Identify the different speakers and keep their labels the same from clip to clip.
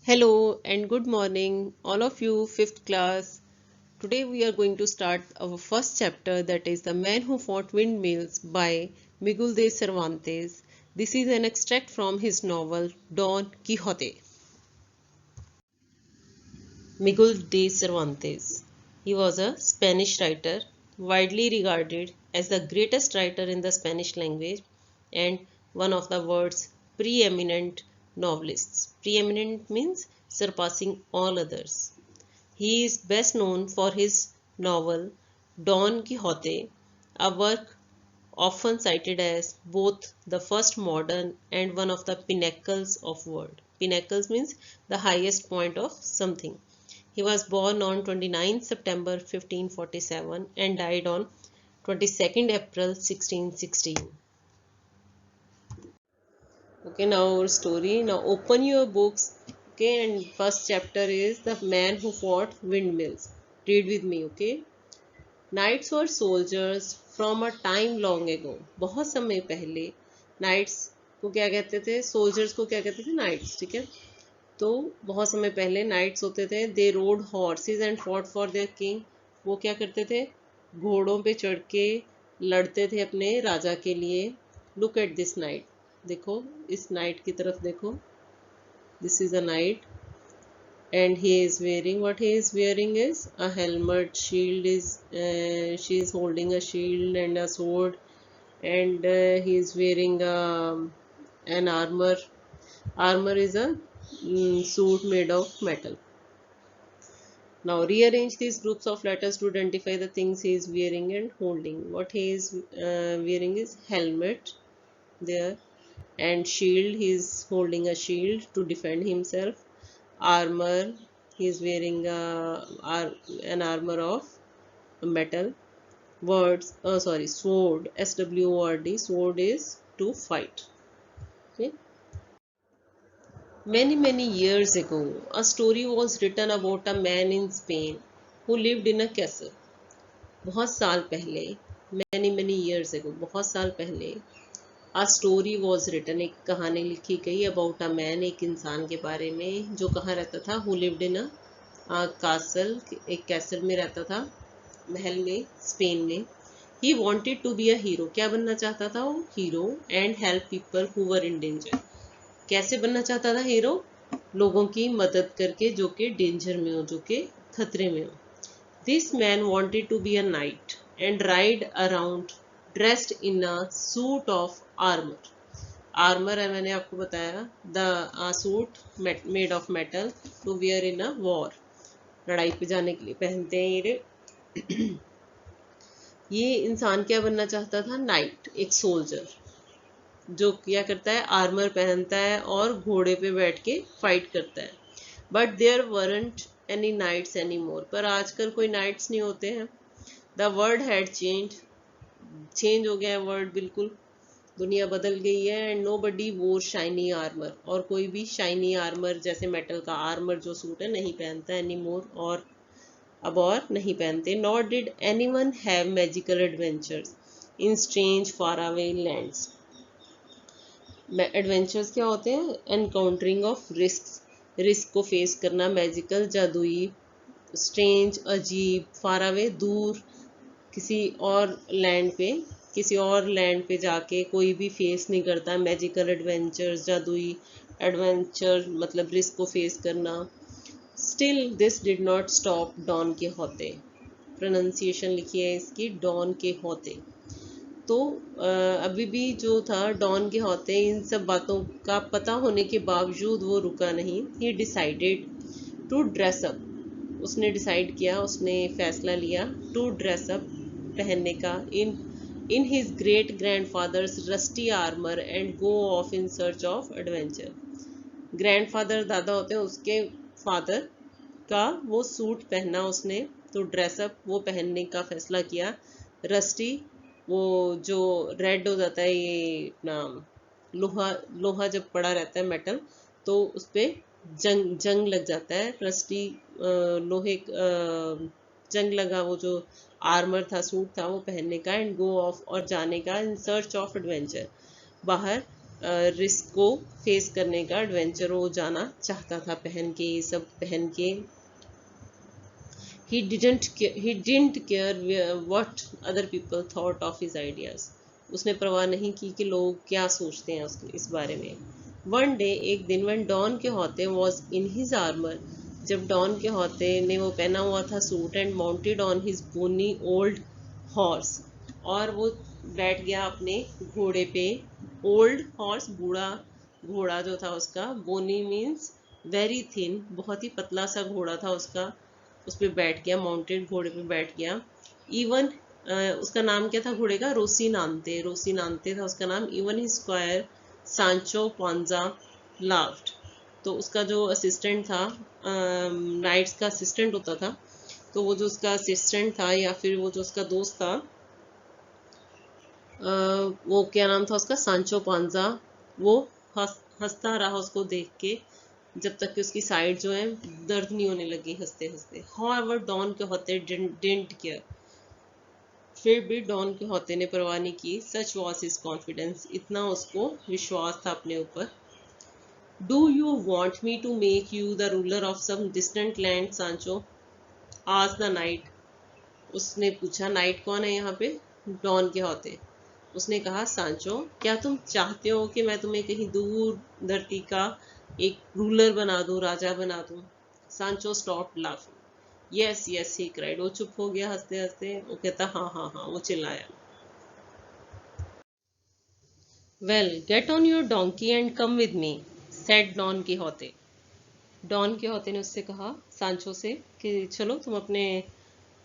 Speaker 1: Hello and good morning, all of you, fifth class. Today we are going to start our first chapter, that is The Man Who Fought Windmills by Miguel de Cervantes. This is an extract from his novel Don Quixote. Miguel de Cervantes. He was a Spanish writer, widely regarded as the greatest writer in the Spanish language and one of the world's preeminent novelists. Preeminent means surpassing all others. He is best known for his novel Don Quixote, a work often cited as both the first modern and one of the pinnacles of world. Pinnacles means the highest point of something. He was born on 29 September 1547 and died on 22nd April 1616. Okay, now our story. Now open your books. Okay, and first chapter is The Man Who Fought Windmills. Read with me, okay? Knights were soldiers from a time long ago. बहुत समय पहले knights को क्या कहते थे? Soldiers को क्या कहते थे? Knights, ठीक है? तो बहुत समय पहले knights होते थे. They rode horses and fought for their king. वो क्या करते थे? घोड़ों पे चढ़ के लड़ते थे अपने राजा के लिए. Look at this knight. देखो इस knight की तरफ देखो. This is a knight. And he is wearing, what he is wearing is a helmet. Shield is she is holding a shield and a sword, and he is wearing an armor is a suit made of metal. Now rearrange these groups of letters to identify the things he is wearing and holding. What he is wearing is helmet there, and shield. He is holding a shield to defend himself. Armor, he is wearing an armor of metal. Words, sorry, sword, sword, sword is to fight. Okay. Many years ago, a story was written about a man in Spain who lived in a castle. बहुत साल पहले, many years ago, बहुत साल पहले, a story was written, एक कहानी लिखी गई about a man, एक इंसान के बारे में जो कहाँ रहता था, who lived in a castle, एक castle में रहता था, महल में, स्पेन में. He wanted to be a hero. क्या बनना चाहता था वो? Hero and help people who were in danger. कैसे बनना चाहता था हीरो? लोगों की मदद करके जो कि डेंजर में हो, जो कि खतरे में हो. This man wanted to be a knight and ride around dressed in a suit of armour. Armour है, मैंने आपको बताया, the suit made of metal to wear in a war. लड़ाई पे जाने के लिए पहनते हैं ये इंसान क्या बनना चाहता था? नाइट, एक सोल्जर जो क्या करता है, आर्मर पहनता है और घोड़े पे बैठ के फाइट करता है. But there weren't any knights any more. पर आजकल कोई नाइट्स नहीं होते हैं. द वर्ल्ड हैड चेंज हो गया है वर्ल्ड, बिल्कुल दुनिया बदल गई है. एंड नो बडी वोर शाइनी आर्मर. और कोई भी शाइनी आर्मर जैसे मेटल का आर्मर जो सूट है नहीं पहनता एनी मोर, और अब और नहीं पहनते. Not did any one have magical adventures in strange far away lands. Adventures क्या होते हैं? एनकाउंटरिंग ऑफ रिस्क को फेस करना, मैजिकल जादुई, स्ट्रेंज अजीब, फार अवे दूर, किसी और लैंड पे जाके कोई भी फेस नहीं करता. मैजिकल एडवेंचर्स, जादुई एडवेंचर मतलब रिस्क को फेस करना. Still this did not stop Don Quixote. Pronunciation लिखी है इसकी, डॉन के होते. तो अभी भी जो था डॉन के होते, इन सब बातों का पता होने के बावजूद वो रुका नहीं. He decided to dress up. उसने डिसाइड किया, उसने फैसला लिया, टू ड्रेस अप, पहनने का, in his great grandfather's rusty armour and go off in search of adventure. Grandfather दादा होते हैं, उसके फादर का वो सूट पहना उसने. तो ड्रेसअप वो पहनने का फैसला किया. रस्टी वो जो रेड हो जाता है, ये अपना लोहा लोहा जब पड़ा रहता है मेटल, तो उस पर जंग लग जाता है. रस्टी लोहे जंग लगा वो जो आर्मर था, सूट था, वो पहनने का. एंड गो ऑफ, और जाने का, इन सर्च ऑफ एडवेंचर, बाहर रिस्क को फेस करने का, एडवेंचर वो जाना चाहता था पहन के, ये सब पहन के। he didn't care what other people thought of his ideas. उसने परवाह नहीं की कि लोग क्या सोचते हैं इस बारे में। One day, एक दिन, when Don Quixote was in his armor, जब डॉन किहोते ने वो पहना हुआ था suit, and mounted on his bony old horse, और वो बैठ गया अपने घोड़े पे। ओल्ड हॉर्स, बूढ़ा घोड़ा जो था उसका, बोनी मीन्स वेरी थिन, बहुत ही पतला सा घोड़ा था उसका, उस पर बैठ गया, माउंटेड घोड़े पे बैठ गया। इवन उसका नाम क्या था घोड़े का? रोसिनांते, रोसिनांते था उसका नाम। इवन ही स्क्वायर सांचो पांजा लाफ्ड, तो उसका जो असिस्टेंट था, नाइट्स का असिस्टेंट होता था, तो वो जो उसका असिस्टेंट था या फिर वो जो उसका दोस्त था, वो क्या नाम था उसका? सांचो पांजा। वो हंसता रहा उसको देख के, जब तक कि उसकी साइड जो है दर्द नहीं होने लगी हंसते हंसते। हाउएवर डॉन किहोते डिडंट केयर, फिर भी डॉन किहोते ने परवाह नहीं की। सच वाज हिज कॉन्फिडेंस, इतना उसको विश्वास था अपने ऊपर। Do you want me to make you the ruler of some distant land Sancho? आज द नाइट, उसने पूछा। नाइट कौन है यहाँ पे? डॉन किहोते। उसने कहा, सांचो, क्या तुम चाहते हो कि मैं तुम्हें कहीं दूर धरती का एक रूलर बना दूं, राजा बना दूं? सांचो stop laughing. Yes yes he cried, वो चुप हो गया हंसते हंसते। वो कहता, हाँ हाँ हाँ, वो चिल्लाया। Well, get on your donkey and come with me, said Don Quixote. Don Quixote ने उससे कहा, सांचो से, कि चलो तुम अपने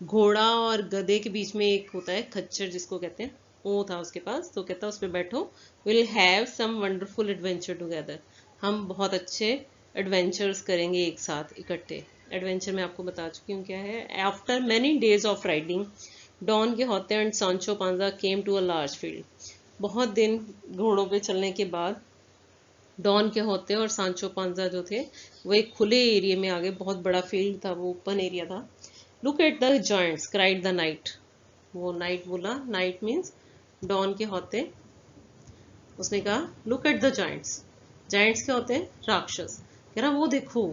Speaker 1: घोड़ा और गधे के बीच में एक होता है खच्चर जिसको कहते हैं, वो था उसके पास, तो कहता उस पर बैठो, will have some wonderful adventure together, हम बहुत अच्छे एडवेंचर्स करेंगे एक साथ इकट्ठे। एडवेंचर मैं आपको बता चुकी हूँ क्या है। After many days of riding, Don Quixote and Sancho Panza came to a large field. बहुत दिन घोड़ों पे चलने के बाद डॉन किहोते और सांचो पांजा जो थे वो एक खुले एरिया में आ गए। बहुत बड़ा फील्ड था, वो ओपन एरिया था। Look at the joints, cried the night. वो नाइट बोला, नाइट मीन्स डॉन किहोते। उसने कहा, look at the giants. Giants क्या होते हैं? राक्षस। कह रहा, वो देखो,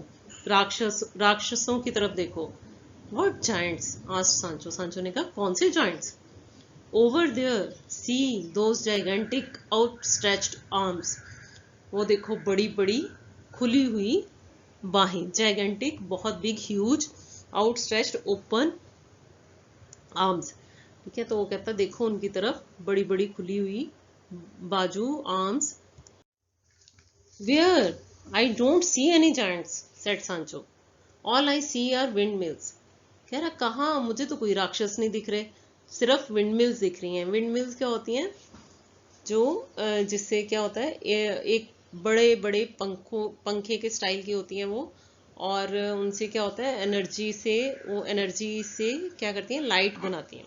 Speaker 1: राक्षसों की तरफ देखो। What giants? आस्क्ड सांचो। सांचो ने कहा, कौन से giants? Over there, see those gigantic outstretched arms. वो देखो, बड़ी बड़ी खुली हुई बाहें। जाइगेंटिक, बहुत big, huge, outstretched, open arms. ठीक है, तो वो कहता, देखो उनकी तरफ, बड़ी बड़ी खुली हुई बाजू, arms. Where? I don't see any giants, said Sancho. All I see are windmills. कह रहा, कहाँ, मुझे तो कोई राक्षस नहीं दिख रहे, सिर्फ विंड मिल्स दिख रही हैं। विंड मिल्स क्या होती हैं? जो जिससे क्या होता है, एक बड़े बड़े पंखे के स्टाइल की होती हैं वो, और उनसे क्या होता है, एनर्जी से, वो एनर्जी से क्या करती हैं, लाइट बनाती हैं।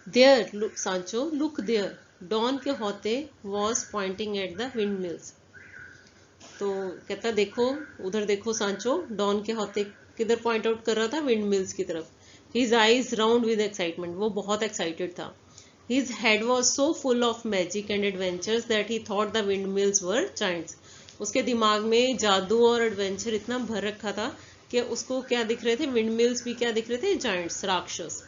Speaker 1: There, look Sancho, look there, Don Quixote was pointing at the windmills. तो कहता, देखो उधर देखो सांचो, डॉन किहोते किधर पॉइंट आउट कर रहा था? विंड मिल्स की तरफ। His eyes round with excitement, वो बहुत एक्साइटेड था। His head was so full of magic and adventures that he thought the windmills were giants. उसके दिमाग में जादू और एडवेंचर इतना भर रखा था कि उसको क्या दिख रहे थे? विंडमिल्स भी क्या दिख रहे थे? जायंट्स, राक्षस।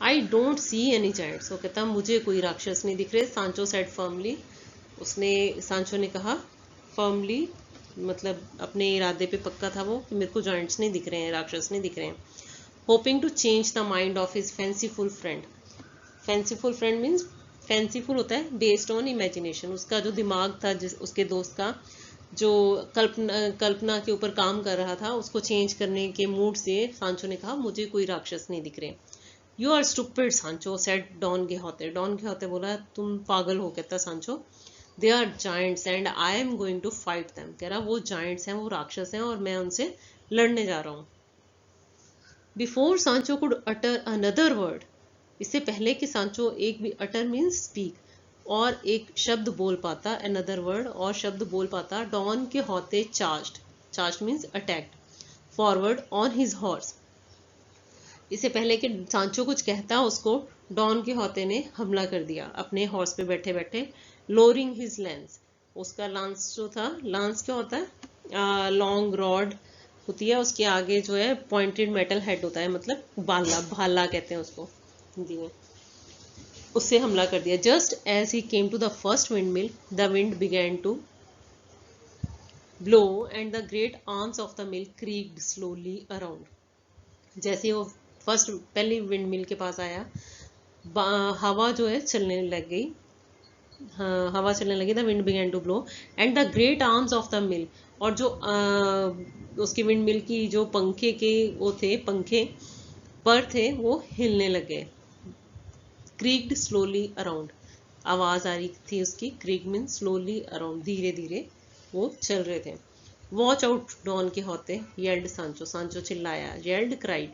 Speaker 1: आई डोंट सी एनी जायंट्स, वो कहता, मुझे कोई राक्षस नहीं दिख रहे। सांचो सेड फर्मली, सांचो ने कहा फर्मली, मतलब अपने इरादे पे पक्का था वो, कि मेरे को जायंट्स नहीं दिख रहे हैं, राक्षस नहीं दिख रहे हैं। Hoping to change the mind of his fanciful friend. Fanciful friend means, fanciful होता है based on imagination, उसका जो दिमाग था, जिस उसके दोस्त का जो कल्पना के ऊपर काम कर रहा था, उसको चेंज करने के मूड से सांचो ने कहा, मुझे कोई राक्षस नहीं दिख रहे। You are stupid Sancho, said Don Quixote. Don Quixote बोला, तुम पागल हो, कहता Sancho. They are giants and I am going to fight them. कह रहा, वो जायंट्स हैं, वो राक्षस हैं, और मैं उनसे लड़ने जा रहा हूँ। बिफोर सांचो कुड अटर अनदर वर्ड, इससे पहले कि सांचो एक भी, अटर मीन्स स्पीक, और एक शब्द बोल पाता, अनदर वर्ड, और शब्द बोल पाता, Don Quixote charged, charged means attacked, forward on his horse. इससे पहले कि सांचो कुछ कहता उसको, डॉन किहोते ने हमला कर दिया अपने हॉर्स पे बैठे बैठे, लोअरिंग हिज लैंस। उसका लांस जो था, लांस क्या होता है, लॉन्ग रॉड होती है, उसके आगे जो है पॉइंटेड मेटल हेड होता है, मतलब भाला, भाला कहते हैं उसको हिंदी में। उससे हमला कर दिया। Just as he came to the first windmill, the wind began to blow and the great arms of the mill creaked slowly around. जैसे वो फर्स्ट पहली विंड मिल के पास आया, हवा जो है चलने लग गई, हाँ, हवा चलने लगी। The wind began to blow and the great arms of the mill, और जो उसकी विंड मिल की जो पंखे के वो थे, पंखे पर थे, वो हिलने लगे। क्रीक्ड स्लोली अराउंड, आवाज आ रही थी उसकी। क्रीक मीन स्लोली अराउंड, धीरे धीरे वो चल रहे थे। वॉच आउट डॉन किहोते, येल्ड सांचो, सांचो चिल्लाया। येल्ड क्राइड,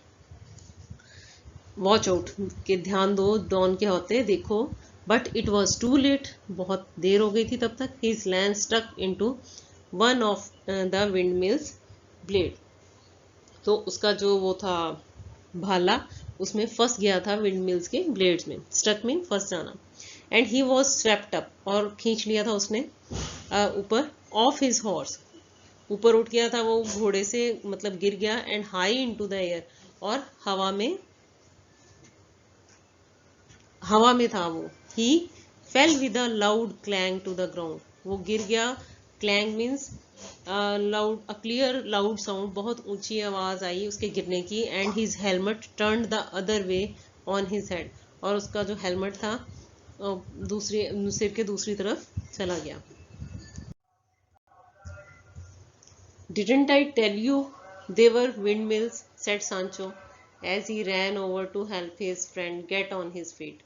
Speaker 1: वॉच आउट के ध्यान दो, डॉन किहोते देखो। But it was too late, बहुत देर हो गई थी तब तक। His lance stuck into one of the windmill's blade, तो उसका जो वो था भाला, उसमें फंस गया था विंड मिल्स के ब्लेड्स में। स्टक में फंस जाना। And he was swept up, और खींच लिया था उसने ऊपर, ऑफ हिज हॉर्स, ऊपर उठ गया था वो घोड़े से, मतलब गिर गया। And high into the air, और हवा में था वो। He fell with a loud clang to the ground, वो गिर गया। Clang means loud, a clear loud sound, बहुत ऊंची आवाज आई उसके गिरने की। And his helmet turned the other way on his head, और उसका जो हेलमेट था दूसरे सिर के दूसरी तरफ चला गया। Didn't I tell you they were windmills, said Sancho as he ran over to help his friend get on his feet.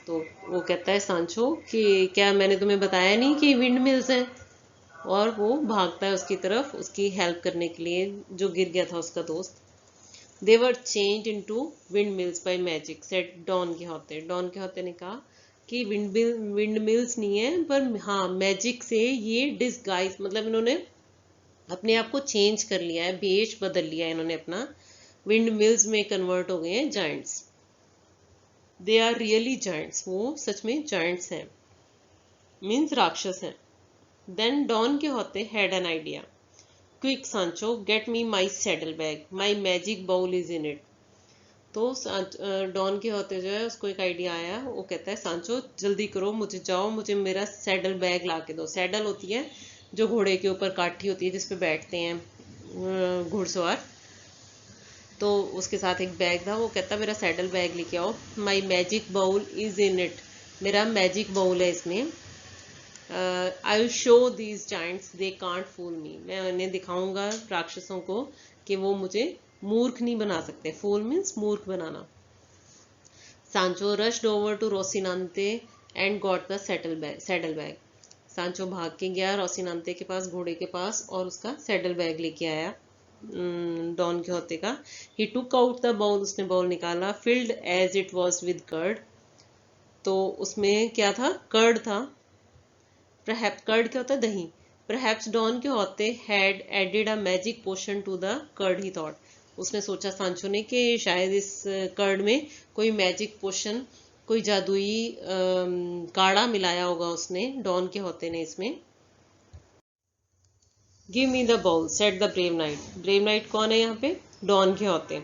Speaker 1: तो वो कहता है सांचो कि क्या मैंने तुम्हें बताया नहीं कि विंड मिल्स हैं, और वो भागता है उसकी तरफ, उसकी हेल्प करने के लिए, जो गिर गया था उसका दोस्त। They were changed into windmills by magic, said Don Quixote. Don Quixote ने कहा कि विंड मिल्स नहीं है, पर हाँ मैजिक से ये डिस्गाइज, मतलब इन्होंने अपने आप को चेंज कर लिया है, भेष बदल लिया है इन्होंने अपना, विंड मिल्स में कन्वर्ट हो गए हैं giants. They are really giants, वो सच में जायंट्स हैं, मीन्स राक्षस हैं। Then Don Quixote had an idea, quick Sancho get me my saddle bag, my magic bowl is in it. तो डॉन किहोते जो है उसको एक आइडिया आया, वो कहता है सांचो जल्दी करो, मुझे जाओ, मुझे मेरा सैडल बैग ला के दो। सैडल होती है जो घोड़े के ऊपर काठी होती है जिसपे बैठते हैं घुड़सवार, तो उसके साथ एक बैग था। वो कहता मेरा सैडल बैग लेके आओ। My magic bowl is in it, मेरा मैजिक बाउल है इसमें। I will show these giants they can't fool me, मैं उन्हें दिखाऊंगा राक्षसों को कि वो मुझे मूर्ख नहीं बना सकते। फूल मीन्स मूर्ख बनाना। Sancho rushed over to Rocinante and got the saddle bag. Sancho भाग के गया रोसिनांते के पास, घोड़े के पास, और उसका सैडल बैग लेके आया डॉन किहोते का। He took out the bowl, उसने बाउल निकाला। Filled as it was with curd, तो उसमें क्या था, कर्ड था। परहैप्स, कर्ड क्या होता है, दही। Perhaps Don Quixote had added a magic potion to the curd, he thought, उसने सोचा सांचो ने कि शायद इस कर्ड में कोई मैजिक पोशन, कोई जादुई काढ़ा मिलाया होगा उसने, डॉन किहोते ने इसमें। Give me the bowl said the brave knight. Brave knight कौन है यहाँ पे, डॉन किहोते।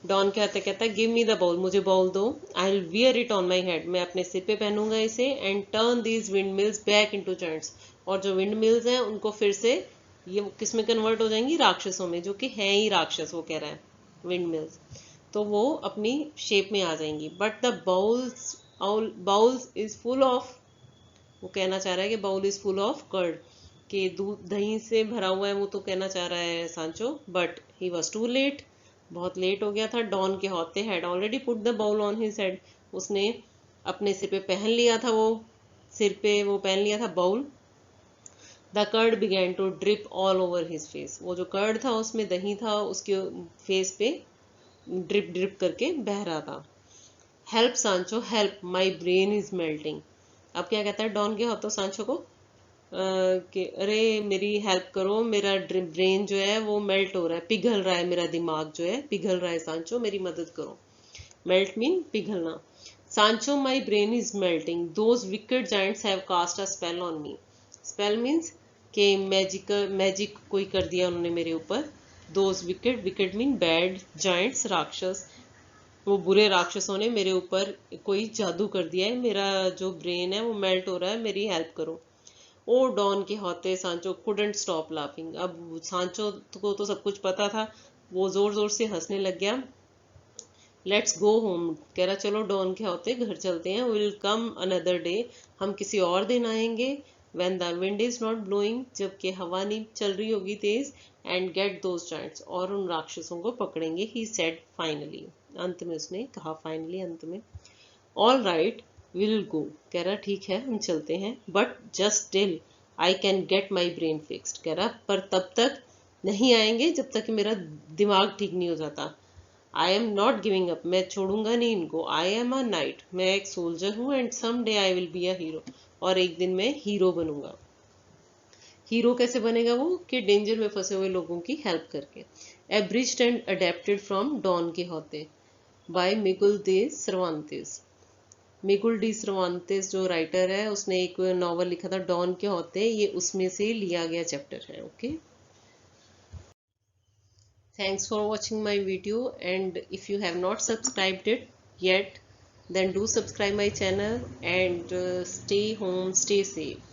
Speaker 1: डॉन किहोते कहता है गिव मी द बाउल, मुझे बाउल दो। I will wear it on my head, मैं अपने सिर पे पहनूंगा इसे। And turn these wind mills back into giants, और जो विंड मिल्स हैं उनको फिर से ये किस में कन्वर्ट हो जाएंगी, राक्षसों में, जो कि हैं ही राक्षस, वो कह रहा है विंड मिल्स, तो वो अपनी शेप में आ जाएंगी। But the bowls is full of, वो कहना चाह रहा है कि bowl is full of curd, कि दूध दही से भरा हुआ है, वो तो कहना चाह रहा है Sancho. But he was too late, बहुत लेट हो गया था। Don Quixote had already put the bowl on his head, उसने अपने सिर पे पहन लिया था, वो सिर पे वो पहन लिया था bowl. The curd began to drip all over his face, वो जो कर्ड था उसमें दही था, उसके फेस पे ड्रिप ड्रिप करके बह रहा था। हेल्प सांचो help, my brain is melting. अब क्या कहता है डॉन किहोते सांचो को, कि अरे मेरी हेल्प करो, मेरा ब्रेन जो है वो मेल्ट हो रहा है, पिघल रहा है, मेरा दिमाग जो है पिघल रहा है, सांचो मेरी मदद करो। मेल्ट मीन पिघलना। Sancho my brain is melting, those wicked giants have cast a spell on me. Spell means के मैजिक कोई कर दिया उन्होंने मेरे ऊपर। Those wicked, wicked mean bad, giants राक्षस, वो बुरे राक्षसों ने मेरे ऊपर कोई जादू कर दिया है, मेरा जो ब्रेन है वो मेल्ट हो रहा है, मेरी हेल्प करो। ओ डॉन के होते सांचो कुडंट स्टॉप लाफिंग। अब सांचो को तो सब कुछ पता था, वो जोर जोर से हंसने लग गया। लेट्स गो होम, कह रहा चलो डॉन के होते घर चलते हैं। विल कम अनदर डे, हम किसी और दिन आएंगे। When the wind is not blowing, जबकि हवा नहीं चल रही होगी तेज। एंड गेट दोज जायंट्स, और उन राक्षसों को पकड़ेंगे। ही सेड फाइनली, अंत में उसने कहा, फाइनली अंत में। ऑल राइट विल गो, कह रहा ठीक है हम चलते हैं, but just till I can get my brain fixed. कह रहा पर तब तक नहीं आएंगे जब तक कि मेरा दिमाग ठीक नहीं हो जाता। I am not giving up, मैं छोड़ूंगा नहीं इनको। आई एम अ नाइट, मैं एक सोल्जर हूँ। And some day I will be a hero, और एक दिन मैं हीरो बनूंगा। हीरो कैसे बनेगा वो, कि डेंजर में फंसे हुए लोगों की हेल्प करके। Abridged and adapted from Don Quixote by Miguel de Cervantes. Miguel de Cervantes जो राइटर है, उसने एक नॉवल लिखा था डॉन किहोते, ये उसमें से लिया गया चैप्टर है। Okay, thanks for watching my video, and if you have not subscribed it yet, then do subscribe my channel, and stay home, stay safe.